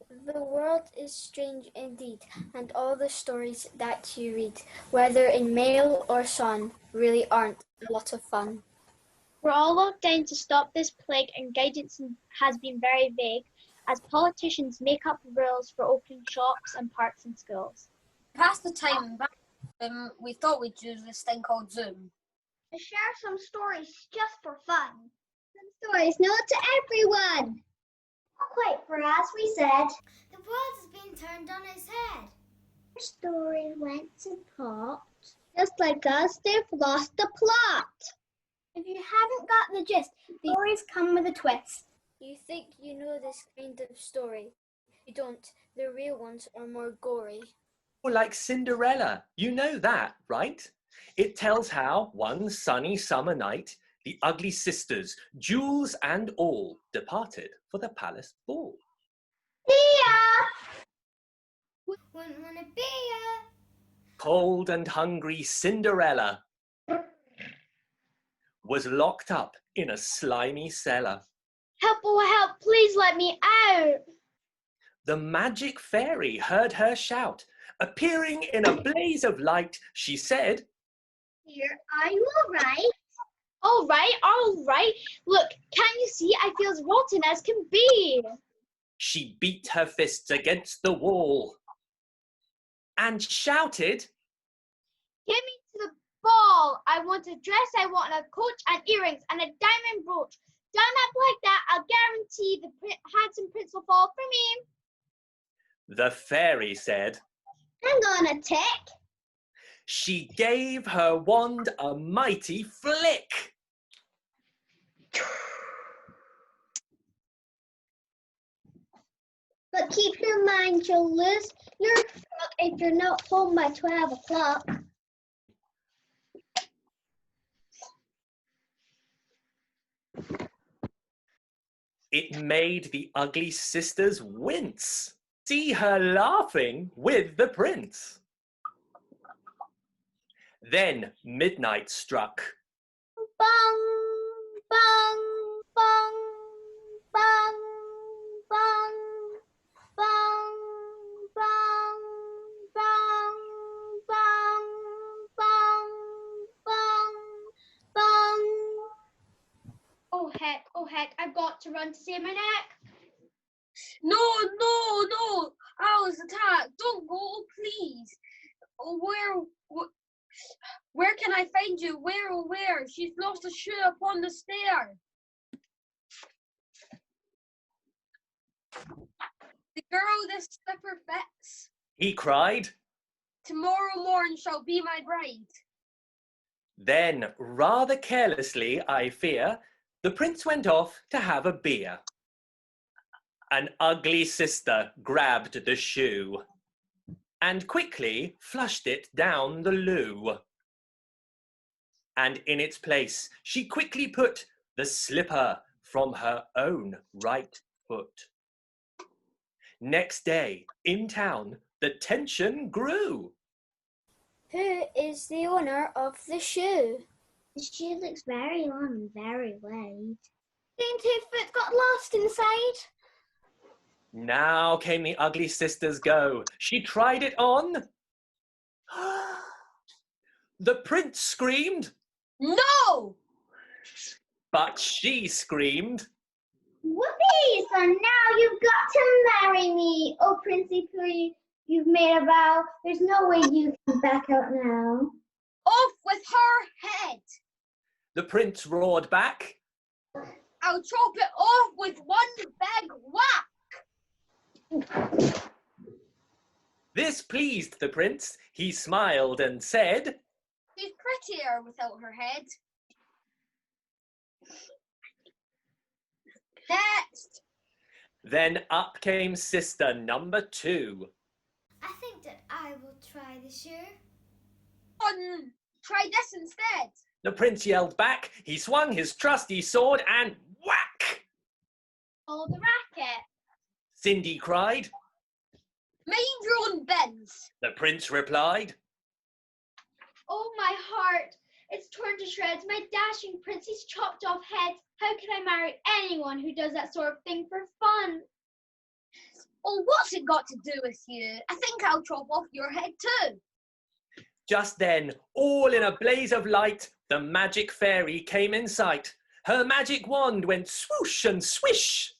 The world is strange indeed, and all the stories that you read, whether in Mail or Sun, really aren't a lot of fun. We're all locked down to stop this plague, and guidance has been very vague as politicians make up rules for opening shops and parks and schools. Past the time back, we thought we'd do this thing called Zoom. To share some stories just for fun. Some stories not to everyone. Not quite for us, we said. The world has been turned on its head. Our story went to pot. Just like us, they've lost the plot. If you haven't got the gist, the stories come with a twist. You think you know this kind of story. You don't. The real ones are more gory. Like Cinderella, you know that, right? It tells how, one sunny summer night, the ugly sisters, jewels and all, departed for the palace ball. Wouldn't want to be ya. Cold and hungry Cinderella was locked up in a slimy cellar. Help, oh help, please let me out. The magic fairy heard her shout. Appearing in a blaze of light, she said, Here, are you all right? All right. Look, can't you see I feel as rotten as can be? She beat her fists against the wall and shouted, Get me to the ball. I want a dress, I want a coat and earrings and a diamond brooch. Done up like that, I'll guarantee the handsome prince will fall for me. The fairy said. I'm gonna tick. She gave her wand a mighty flick. But keep your mind, you'll lose your truck if you're not home by 12 o'clock. It made the ugly sisters wince. See her laughing with the prince. Then midnight struck. Bong, bong, bong, bong, bong, bong, bong, bong, bong, bong, bong, bong. Oh heck, I've got to run to save my neck. No, Owl's attack. Don't go, please. Where can I find you? Where? She's lost a shoe upon the stair. The girl this slipper fits. He cried. Tomorrow morn shall be my bride. Then, rather carelessly, I fear, the prince went off to have a beer. An ugly sister grabbed the shoe and quickly flushed it down the loo. And in its place, she quickly put the slipper from her own right foot. Next day, in town, the tension grew. Who is the owner of the shoe? The shoe looks very long and very wide. Dainty Foot got lost inside. Now came the ugly sister's go. She tried it on. The prince screamed. No! But she screamed. Whoopee! So now you've got to marry me. Oh, Princey Pooh, you've made a vow. There's no way you can back out now. Off with her head. The prince roared back. I'll chop it off with one big whack. This pleased the prince. He smiled and said, She's prettier without her head. Next. Then up came sister number 2. I think that I will try the shoe. Try this instead. The prince yelled back. He swung his trusty sword and whack! Oh, the racket. Cindy cried. Mind your own bins. The prince replied. Oh, my heart. It's torn to shreds. My dashing princess chopped off heads. How can I marry anyone who does that sort of thing for fun? Oh, what's it got to do with you? I think I'll chop off your head too. Just then, all in a blaze of light, the magic fairy came in sight. Her magic wand went swoosh and swish.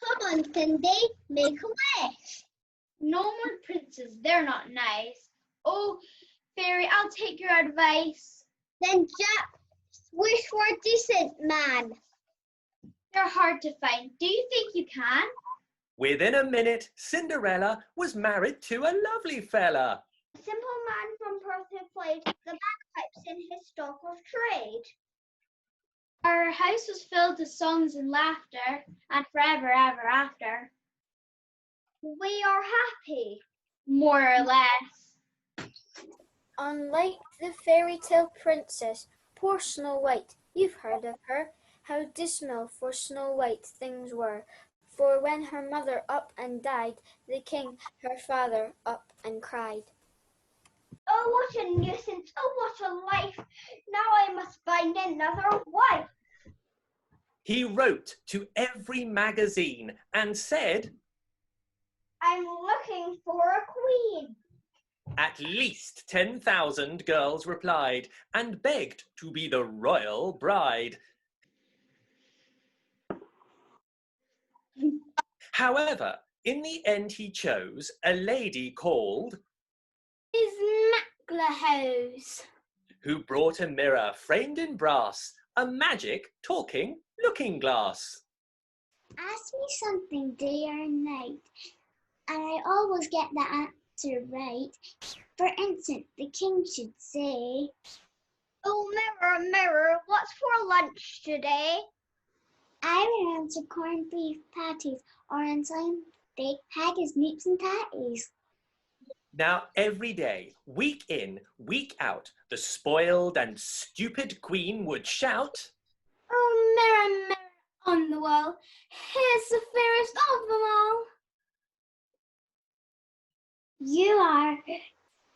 Come on, Cindy, make a wish. No more princes, they're not nice. Oh, fairy, I'll take your advice. Then just wish for a decent man. They're hard to find. Do you think you can? Within a minute, Cinderella was married to a lovely fella. A simple man from Perth who played the bagpipes in his stock of trade. Our house was filled with songs and laughter, and forever, ever after. We are happy. More or less. Unlike the fairy tale princess, poor Snow White, you've heard of her, how dismal for Snow White things were. For when her mother up and died, the king, her father, up and cried. Oh, what a nuisance! Oh, what a life! Now I must find another wife. He wrote to every magazine and said, I'm looking for a queen. at least 10,000 girls replied and begged to be the royal bride. However, in the end he chose a lady called Is Maclehose. who brought a mirror framed in brass, a magic talking looking glass. Ask me something day or night, and I always get the answer right. For instance, the king should say, Oh, mirror, mirror, what's for lunch today? I would answer corned beef patties, or on Sunday, haggis, meats, and patties. Now every day, week in, week out, the spoiled and stupid queen would shout, Oh, mirror, mirror on the wall, here's the fairest of them all.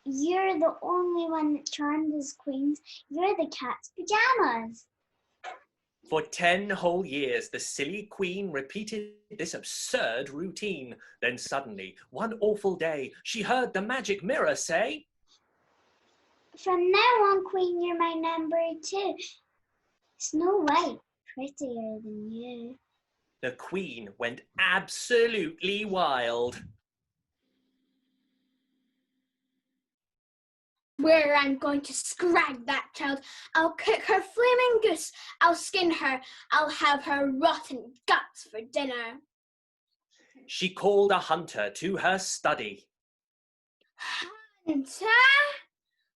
You're the only one that charmed as queens. You're the cat's pajamas. For 10 whole years, the silly queen repeated this absurd routine. Then suddenly, one awful day, she heard the magic mirror say, From now on, queen, you're my number 2. Snow White, prettier than you. The queen went absolutely wild. Where I'm going to scrag that child. I'll cook her flaming goose. I'll skin her. I'll have her rotten guts for dinner. She called a hunter to her study. Hunter?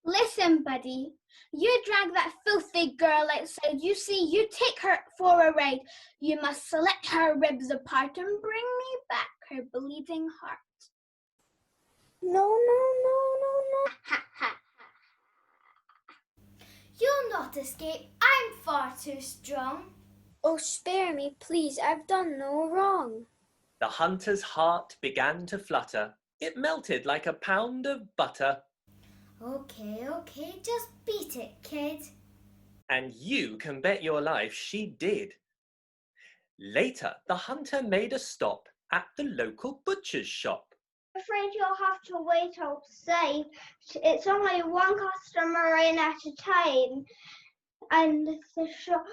Listen, buddy. You drag that filthy girl outside. You see, you take her for a ride. You must select her ribs apart and bring me back her bleeding heart. No, no, no, no, no. Ha ha. You'll not escape. I'm far too strong. Oh, spare me, please, I've done no wrong. The hunter's heart began to flutter. It melted like a pound of butter. Okay, just beat it, kid. And you can bet your life she did. Later, the hunter made a stop at the local butcher's shop. I'm afraid you'll have to wait outside. It's only one customer in at a time. And the shop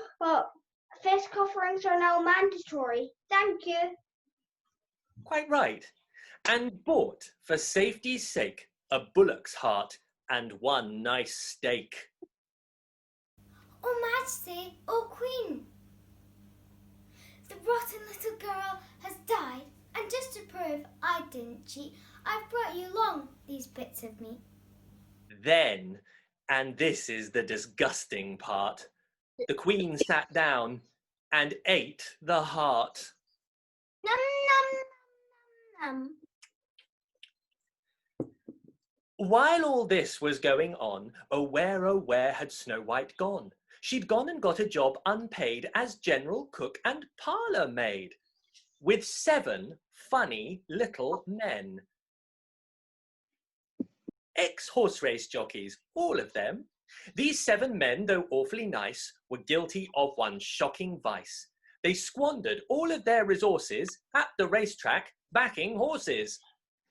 face coverings are now mandatory. Thank you. Quite right. And bought, for safety's sake, a bullock's heart and one nice steak. Oh, Majesty, oh, Queen. The rotten little girl has died, and just to prove I didn't cheat, I've brought you along these bits of meat. Then, and this is the disgusting part, the queen sat down and ate the heart. Num, num, num, num. While all this was going on, oh where had Snow White gone? She'd gone and got a job unpaid as general cook and parlour maid with 7 funny little men. Ex-horse race jockeys, all of them, These 7 men, though awfully nice, were guilty of one shocking vice. They squandered all of their resources at the racetrack backing horses.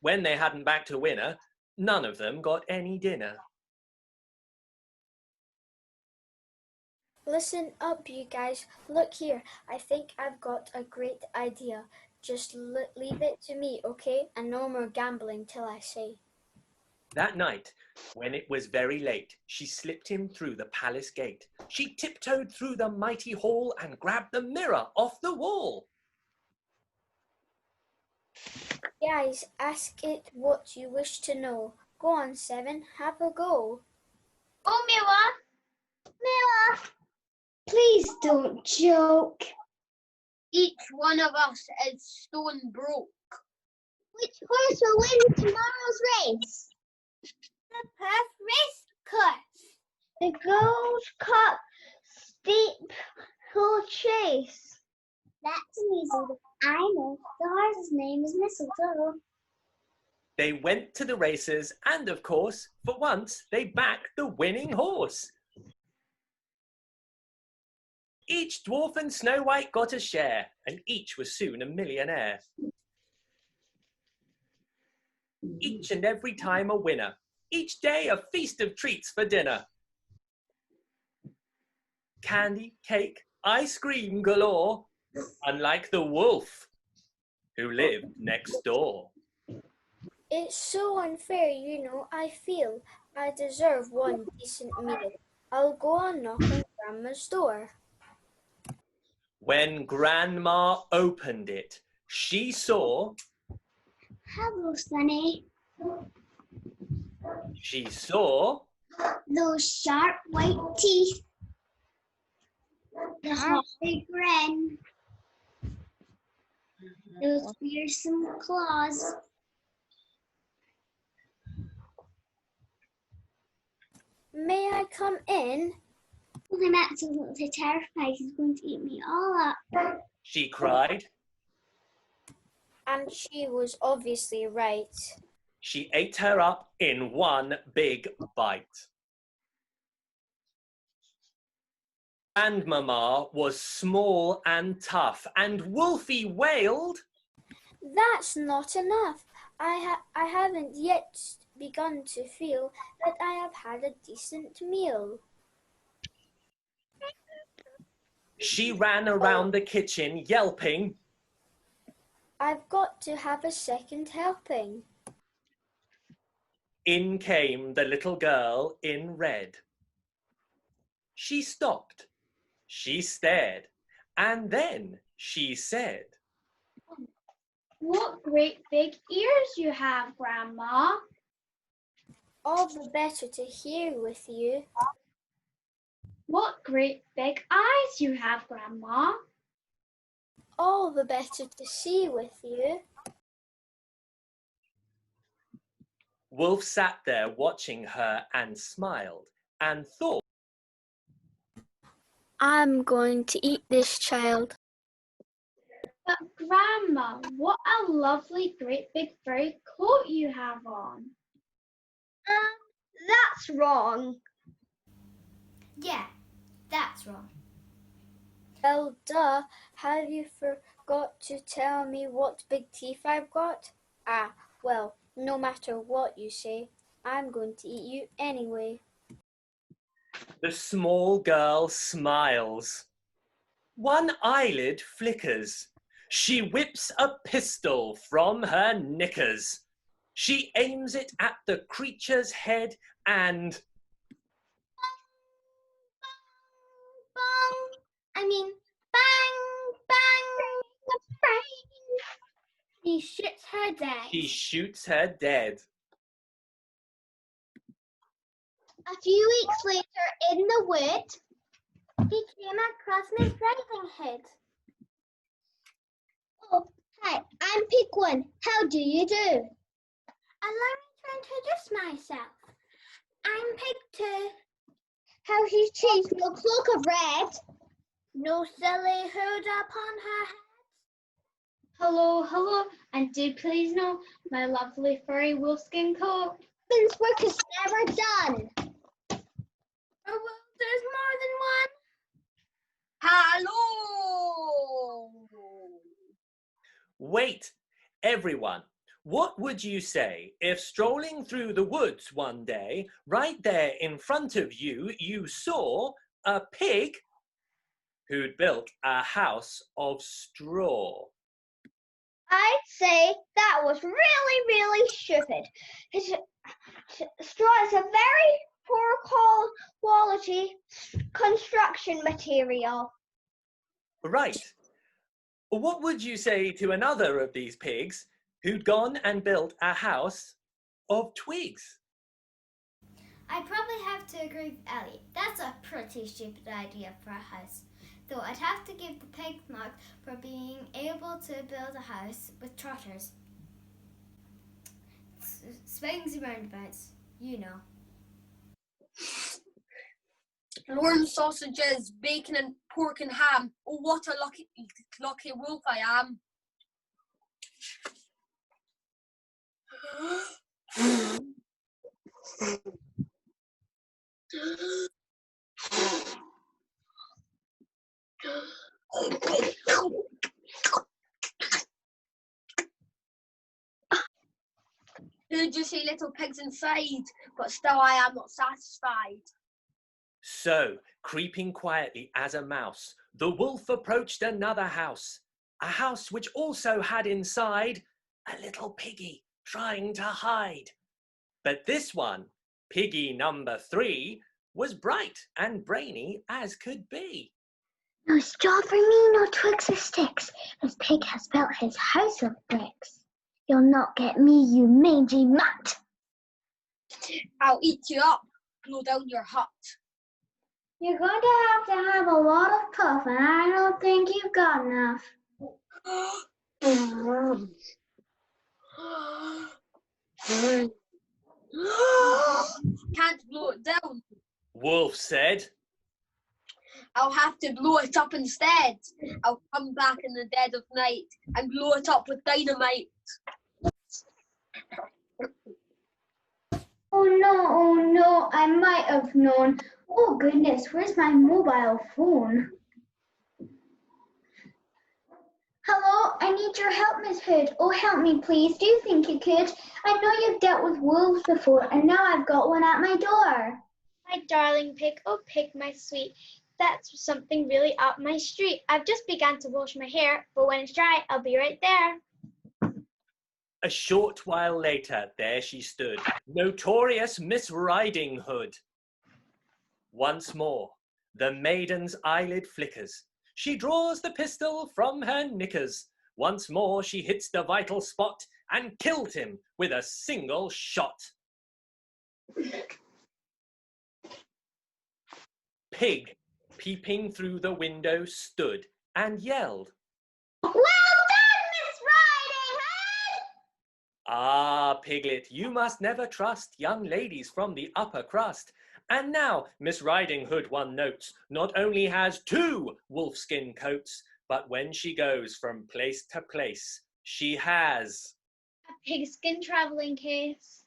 When they hadn't backed a winner, none of them got any dinner. Listen up, you guys. Look here. I think I've got a great idea. Just leave it to me, okay? And no more gambling till I say. That night, when it was very late, she slipped him through the palace gate. She tiptoed through the mighty hall and grabbed the mirror off the wall. Guys, ask it what you wish to know. Go on, 7, have a go. Oh, Mila. Mila, please don't joke. Each one of us is stone broke. Which horse will win tomorrow's race? The Perth race course. The Gold Cup Steeple Chase. That's an easy one. I know. The horse's name is Mistletoe. They went to the races and, of course, for once, they backed the winning horse. Each dwarf and Snow White got a share, and each was soon a millionaire. Each and every time a winner. Each day a feast of treats for dinner. Candy, cake, ice cream galore, unlike the wolf who lived next door. It's so unfair, you know, I feel. I deserve one decent meal. I'll go on knock on Grandma's door. When Grandma opened it, she saw... Hello, Sonny. She saw... Those sharp white teeth. The happy grin. Those fearsome claws. May I come in? Well, I'm absolutely terrified. He's going to eat me all up. She cried. And she was obviously right. She ate her up in one big bite. Grandmama was small and tough, and Wolfie wailed, That's not enough. I haven't yet begun to feel that I have had a decent meal. She ran around the kitchen yelping. I've got to have a second helping. In came the little girl in red. She stopped. She stared. And then she said, What great big ears you have, Grandma. All the better to hear with you. What great big eyes you have, Grandma. All the better to see with you. Wolf sat there watching her and smiled and thought, I'm going to eat this child. But Grandma, what a lovely great big furry coat you have on. That's wrong. Yeah, that's wrong. Well, duh, have you forgot to tell me what big teeth I've got? Ah, well, no matter what you say, I'm going to eat you anyway. the small girl smiles. One eyelid flickers. She whips a pistol from her knickers. She aims it at the creature's head and... Bang, bang, bang. He shoots her dead. She shoots her dead. A few weeks later in the wood, He came across Miss Ridinghood. oh, hi, I'm Pigwin. How do you do? Allow me to introduce myself. I'm Pig 2. How she's changed no cloak of red. No silly hood upon her head. Hello, hello, and do please know my lovely furry wolfskin coat. Husband's work is never done. Or well, there's more than one? Hello! Wait, everyone. What would you say if strolling through the woods one day, right there in front of you, you saw a pig who'd built a house of straw? I'd say that was really, really stupid. Straw is a very poor quality construction material. Right. What would you say to another of these pigs who'd gone and built a house of twigs? I'd probably have to agree with Ellie. That's a pretty stupid idea for a house. Though I'd have to give the pig mark for being able to build a house with trotters. Swings and roundabouts, you know. Warm sausages, bacon and pork and ham. Oh, what a lucky wolf I am. Did you see little pigs inside? But still I am not satisfied. So, creeping quietly as a mouse, the wolf approached another house, a house which also had inside a little piggy trying to hide. But this one, piggy number 3, was bright and brainy as could be. No straw for me, no twigs or sticks. This pig has built his house of bricks. You'll not get me, you mangy mutt. I'll eat you up, blow down your hut. You're going to have a lot of puff, and I don't think you've got enough. Can't blow it down. Wolf said. I'll have to blow it up instead. I'll come back in the dead of night and blow it up with dynamite. Oh no, I might have known. Oh goodness, where's my mobile phone? Hello, I need your help, Miss Hood. Oh, help me, please. Do you think you could? I know you've dealt with wolves before, and now I've got one at my door. My darling pig, oh pig, my sweet, that's something really up my street. I've just begun to wash my hair, but when it's dry, I'll be right there. A short while later, there she stood, notorious Miss Riding Hood. Once more, the maiden's eyelid flickers. She draws the pistol from her knickers. Once more, she hits the vital spot and killed him with a single shot. Pig, peeping through the window, stood and yelled, Well done, Miss Riding Hood! "Ah, Piglet, you must never trust young ladies from the upper crust. And now, Miss Riding Hood, one notes, not only has 2 wolfskin coats, but when she goes from place to place, she has A pigskin traveling case.